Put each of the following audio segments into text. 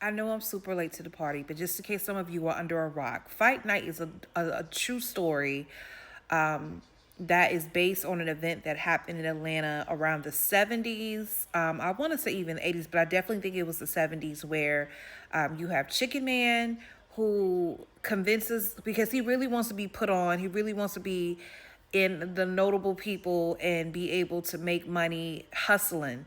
I know I'm super late to the party, but just in case some of you are under a rock, Fight Night is a true story that is based on an event that happened in Atlanta around the 70s. I want to say even 80s, but I definitely think it was the 70s where you have Chicken Man who convinces, because he really wants to be put on, he really wants to be in the notable people and be able to make money hustling,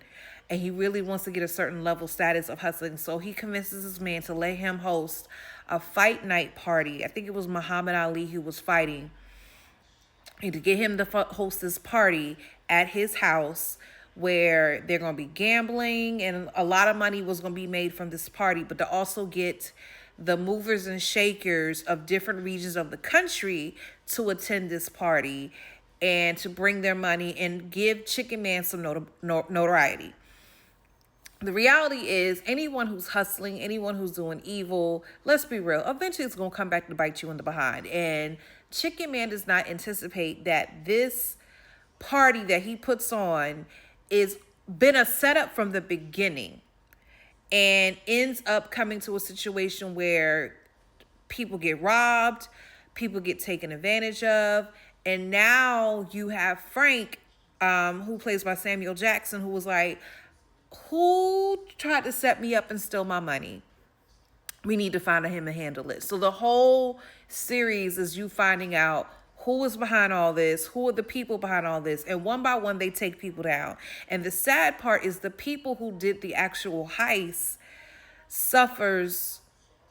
and he really wants to get a certain level status of hustling. So he convinces this man to let him host a fight night party. I think it was Muhammad Ali who was fighting, and to get him to host this party at his house where they're going to be gambling and a lot of money was going to be made from this party, but to also get the movers and shakers of different regions of the country to attend this party and to bring their money and give Chicken Man some notoriety. The reality is, anyone who's hustling, anyone who's doing evil, let's be real, eventually it's going to come back to bite you in the behind. And Chicken Man does not anticipate that this party that he puts on is been a setup from the beginning, and ends up coming to a situation where people get robbed, people get taken advantage of, and now you have Frank, who plays by Samuel Jackson, who was like, who tried to set me up and steal my money? We need to find him and handle it. So the whole series is you finding out who is behind all this, who are the people behind all this, and one by one they take people down. And the sad part is the people who did the actual heist suffers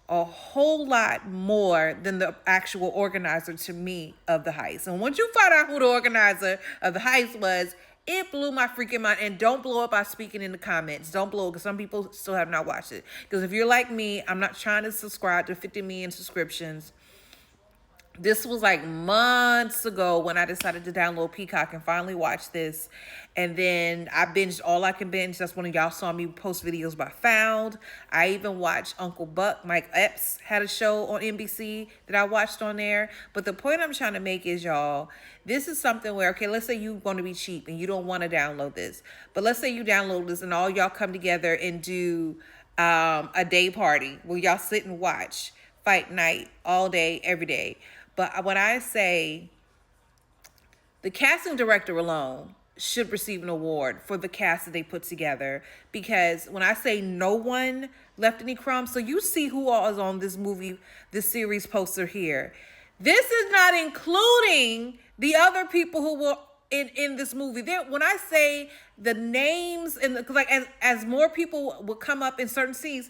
a whole lot more than the actual organizer, to me, of the heist. And once you find out who the organizer of the heist was, it blew my freaking mind. And don't blow up by speaking in the comments. Don't blow it, because some people still have not watched it. Because if you're like me, I'm not trying to subscribe to 50 million subscriptions. This was like months ago when I decided to download Peacock and finally watch this. And then I binged all I can binge. That's when y'all saw me post videos about Found. I even watched Uncle Buck. Mike Epps had a show on NBC that I watched on there. But the point I'm trying to make is, y'all, this is something where, okay, let's say you're going to be cheap and you don't want to download this. But let's say you download this and all y'all come together and do a day party where y'all sit and watch Fight Night all day, every day. But when I say the casting director alone should receive an award for the cast that they put together, because when I say no one left any crumbs, so you see who all is on this movie, this series poster here. This is not including the other people who were in this movie. There, when I say the names, and like as more people will come up in certain scenes,